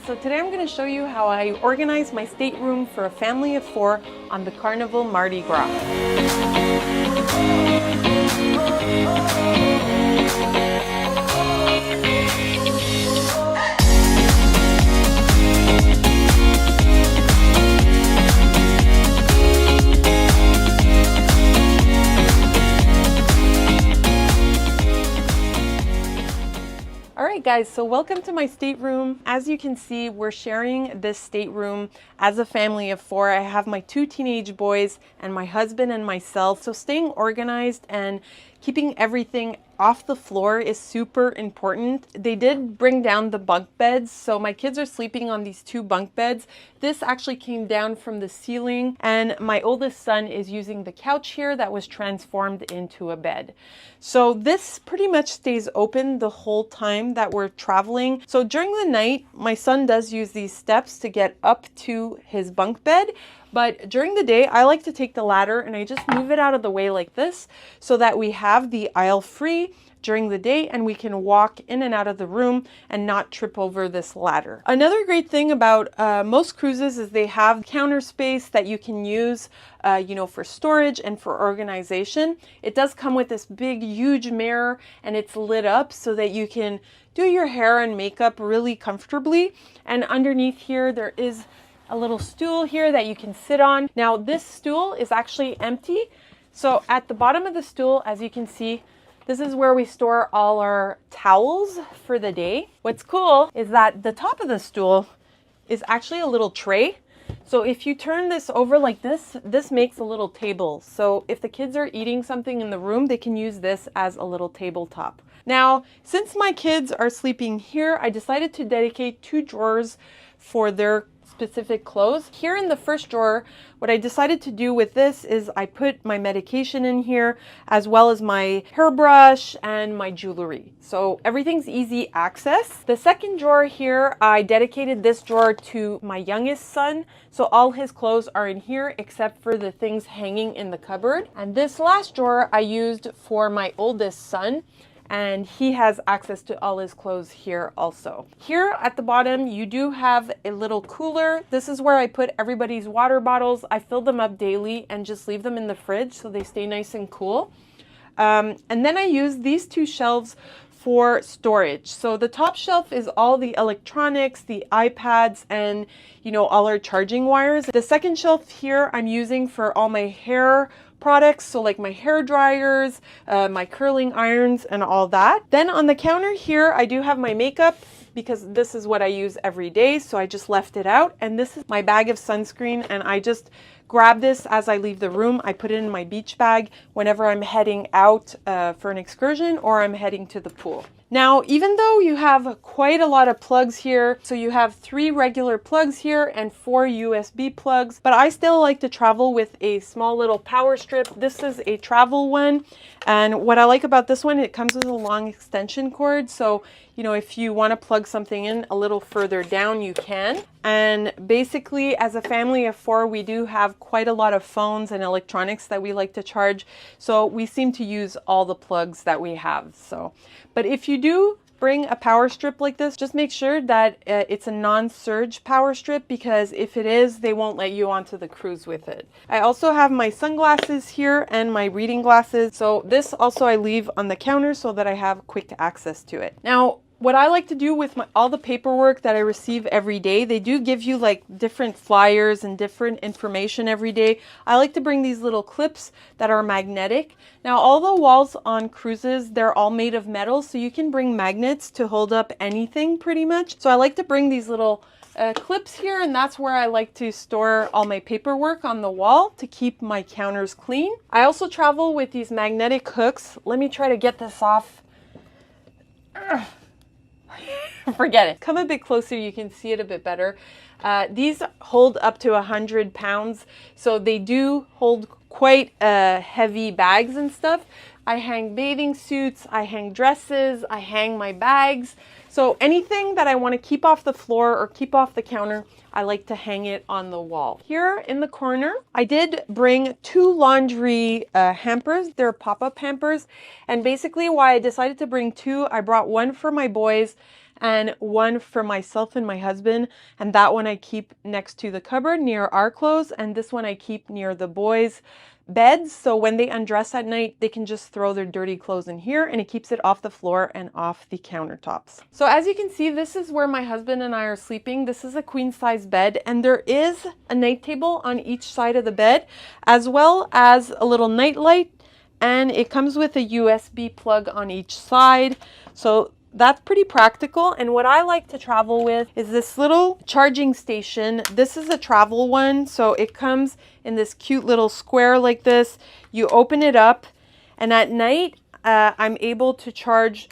So today I'm going to show you how I organize my stateroom for a family of 4 on the Carnival Mardi Gras. Alright guys, so welcome to my stateroom. As you can see, we're sharing this stateroom as a family of 4. I have my 2 teenage boys and my husband and myself. So staying organized and keeping everything off the floor is super important. They did bring down the bunk beds, so my kids are sleeping on these 2 bunk beds. This actually came down from the ceiling, and my oldest son is using the couch here that was transformed into a bed. So this pretty much stays open the whole time that we're traveling. So during the night, my son does use these steps to get up to his bunk bed. But during the day, I like to take the ladder and I just move it out of the way like this so that we have the aisle free during the day and we can walk in and out of the room and not trip over this ladder. Another great thing about most cruises is they have counter space that you can use for storage and for organization. It does come with this big, huge mirror and it's lit up so that you can do your hair and makeup really comfortably. And underneath here, there is a little stool here that you can sit on. Now this stool is actually empty. So at the bottom of the stool, as you can see, this is where we store all our towels for the day. What's cool is that the top of the stool is actually a little tray. So if you turn this over like this, this makes a little table. So if the kids are eating something in the room, they can use this as a little tabletop. Now, since my kids are sleeping here, I decided to dedicate 2 drawers for their specific clothes. Here in the first drawer, what I decided to do with this is I put my medication in here as well as my hairbrush and my jewelry. So everything's easy access. The second drawer here, I dedicated this drawer to my youngest son. So all his clothes are in here except for the things hanging in the cupboard. And this last drawer I used for my oldest son, and he has access to all his clothes here also. Here at the bottom, you do have a little cooler. This is where I put everybody's water bottles. I fill them up daily and just leave them in the fridge so they stay nice and cool. And then I use these 2 shelves for storage. So the top shelf is all the electronics, the iPads, and all our charging wires. The second shelf here I'm using for all my hair products, so like my hair dryers, my curling irons, and all that. Then on the counter here, I do have my makeup because this is what I use every day, so I just left it out. And this is my bag of sunscreen, and I just grab this as I leave the room. I put it in my beach bag whenever I'm heading out for an excursion or I'm heading to the pool. Now, even though you have quite a lot of plugs here, so you have 3 regular plugs here and 4 USB plugs, but I still like to travel with a small little power strip. This is a travel one, and what I like about this one, it comes with a long extension cord, so if you want to plug something in a little further down, you can. And basically, as a family of 4, we do have quite a lot of phones and electronics that we like to charge, so we seem to use all the plugs that we have. But if you do bring a power strip like this, just make sure that it's a non-surge power strip, because if it is, they won't let you onto the cruise with it. I also have my sunglasses here and my reading glasses. So this also I leave on the counter so that I have quick access to it. Now, what I like to do with all the paperwork that I receive every day, they do give you like different flyers and different information every day. I like to bring these little clips that are magnetic. Now, all the walls on cruises, they're all made of metal, so you can bring magnets to hold up anything pretty much. So I like to bring these little clips here, and that's where I like to store all my paperwork on the wall to keep my counters clean. I also travel with these magnetic hooks. Let me try to get this off. Forget it. Come a bit closer, you can see it a bit better. These hold up to 100 pounds, so they do hold quite heavy bags and stuff. I hang bathing suits, I hang dresses, I hang my bags. So anything that I want to keep off the floor or keep off the counter, I like to hang it on the wall. Here in the corner, I did bring 2 laundry hampers. They're pop-up hampers. And basically why I decided to bring 2, I brought one for my boys and one for myself and my husband. And that one I keep next to the cupboard near our clothes, and this one I keep near the boys' beds. So when they undress at night, they can just throw their dirty clothes in here, and it keeps it off the floor and off the countertops. So as you can see, this is where my husband and I are sleeping. This is a queen size bed, and there is a night table on each side of the bed, as well as a little night light, and it comes with a USB plug on each side. So that's pretty practical. And what I like to travel with is this little charging station. This is a travel one. So it comes in this cute little square like this. You open it up, and at night, I'm able to charge,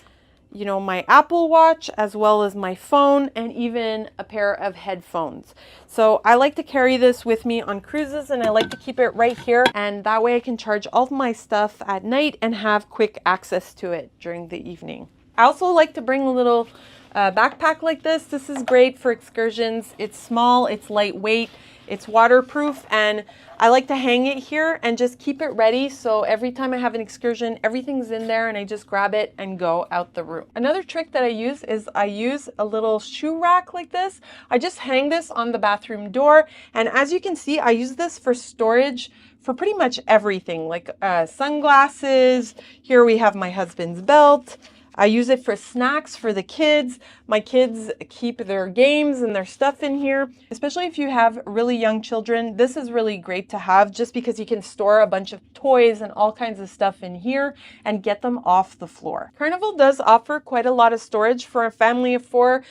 you know, my Apple Watch as well as my phone, and even a pair of headphones. So I like to carry this with me on cruises, and I like to keep it right here. And that way I can charge all of my stuff at night and have quick access to it during the evening. I also like to bring a little backpack like this. This is great for excursions. It's small, it's lightweight, it's waterproof, and I like to hang it here and just keep it ready. So every time I have an excursion, everything's in there and I just grab it and go out the room. Another trick that I use is I use a little shoe rack like this. I just hang this on the bathroom door. And as you can see, I use this for storage for pretty much everything, like sunglasses. Here we have my husband's belt. I use it for snacks for the kids. My kids keep their games and their stuff in here. Especially if you have really young children, this is really great to have, just because you can store a bunch of toys and all kinds of stuff in here and get them off the floor. Carnival does offer quite a lot of storage for a family of 4.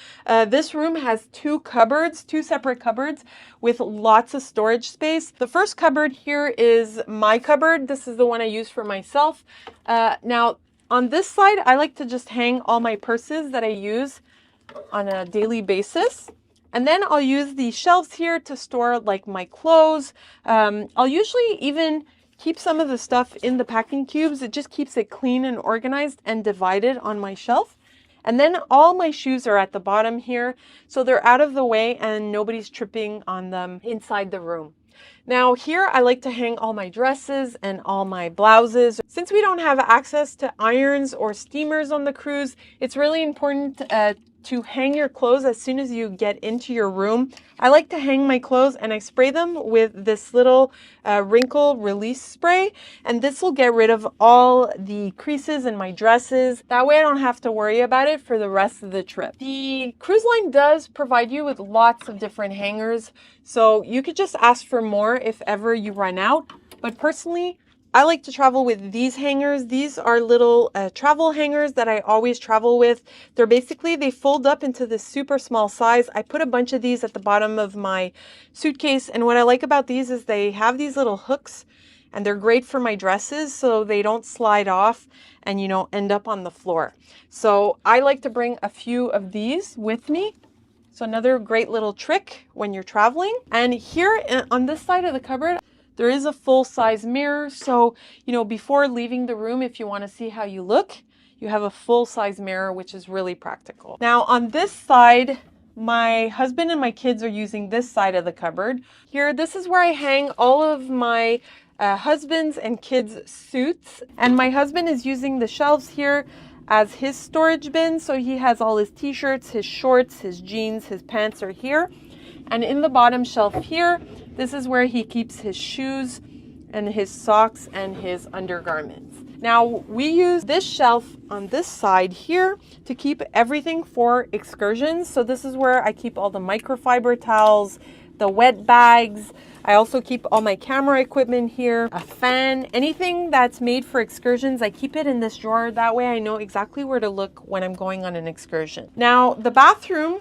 This room has 2 cupboards, 2 separate cupboards with lots of storage space. The first cupboard here is my cupboard. This is the one I use for myself. Now, on this side, I like to just hang all my purses that I use on a daily basis. And then I'll use the shelves here to store like my clothes. I'll usually even keep some of the stuff in the packing cubes. It just keeps it clean and organized and divided on my shelf. And then all my shoes are at the bottom here, so they're out of the way and nobody's tripping on them inside the room. Now here I like to hang all my dresses and all my blouses. Since we don't have access to irons or steamers on the cruise, it's really important to hang your clothes as soon as you get into your room. I like to hang my clothes and I spray them with this little wrinkle release spray, and this will get rid of all the creases in my dresses. That way I don't have to worry about it for the rest of the trip. The cruise line does provide you with lots of different hangers, so you could just ask for more if ever you run out. But personally, I like to travel with these hangers. These are little travel hangers that I always travel with. They're basically, they fold up into this super small size. I put a bunch of these at the bottom of my suitcase. And what I like about these is they have these little hooks, and they're great for my dresses so they don't slide off and, you know, end up on the floor. So I like to bring a few of these with me. So another great little trick when you're traveling. And here on this side of the cupboard, there is a full-size mirror, so, you know, before leaving the room, if you want to see how you look, you have a full-size mirror, which is really practical. Now, on this side, my husband and my kids are using this side of the cupboard. Here, this is where I hang all of my husband's and kids' suits, and my husband is using the shelves here as his storage bin, so he has all his t-shirts, his shorts, his jeans, his pants are here. And in the bottom shelf here, this is where he keeps his shoes and his socks and his undergarments. Now, we use this shelf on this side here to keep everything for excursions. So this is where I keep all the microfiber towels, the wet bags. I also keep all my camera equipment here, a fan, anything that's made for excursions. I keep it in this drawer. That way I know exactly where to look when I'm going on an excursion. Now, the bathroom,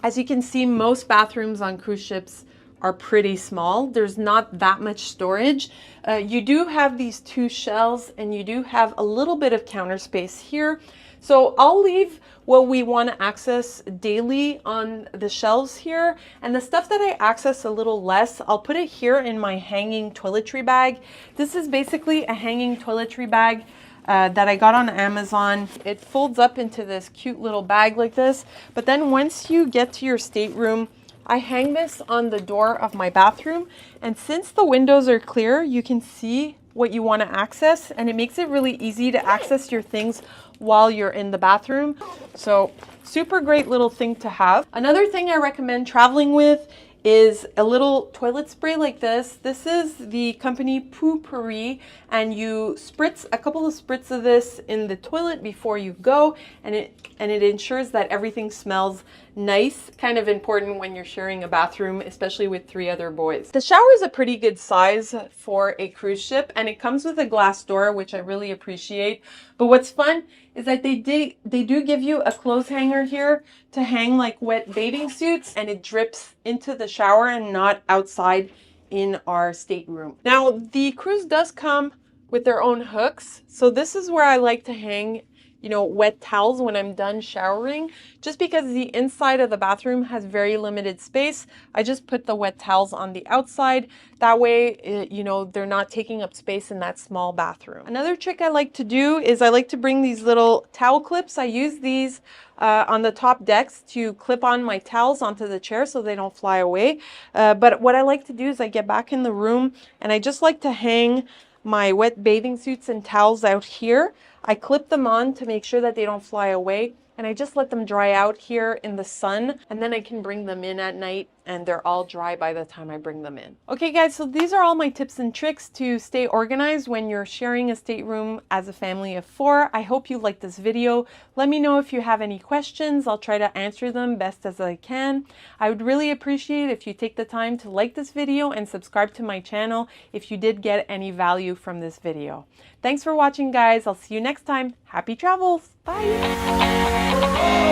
as you can see, most bathrooms on cruise ships are pretty small. There's not that much storage. You do have these 2 shelves, and you do have a little bit of counter space here. So I'll leave what we want to access daily on the shelves here, and the stuff that I access a little less, I'll put it here in my hanging toiletry bag. This is basically a hanging toiletry bag that I got on Amazon. It folds up into this cute little bag like this, but then once you get to your stateroom, I hang this on the door of my bathroom, and since the windows are clear, you can see what you want to access, and it makes it really easy to access your things while you're in the bathroom. So super great little thing to have. Another thing I recommend traveling with is a little toilet spray like this. This is the company Pier, and you spritz a couple of spritz of this in the toilet before you go, and it ensures that everything smells nice. Kind of important when you're sharing a bathroom, especially with 3 other boys. The shower is a pretty good size for a cruise ship, and it comes with a glass door, which I really appreciate. But what's fun is that they do give you a clothes hanger here to hang like wet bathing suits, and it drips into the shower and not outside in our stateroom. Now, the cruise does come with their own hooks, so this is where I like to hang, you know, wet towels when I'm done showering. Just because the inside of the bathroom has very limited space, I just put the wet towels on the outside. That way, you know, they're not taking up space in that small bathroom. Another trick I like to do is I like to bring these little towel clips. I use these on the top decks to clip on my towels onto the chair so they don't fly away. But what I like to do is I get back in the room and I just like to hang my wet bathing suits and towels out here. I clip them on to make sure that they don't fly away, and I just let them dry out here in the sun, and then I can bring them in at night and they're all dry by the time I bring them in. Okay guys, so these are all my tips and tricks to stay organized when you're sharing a stateroom as a family of 4. I hope you liked this video. Let me know if you have any questions. I'll try to answer them best as I can. I would really appreciate if you take the time to like this video and subscribe to my channel if you did get any value from this video. Thanks for watching guys. I'll see you next time. Happy travels. Bye.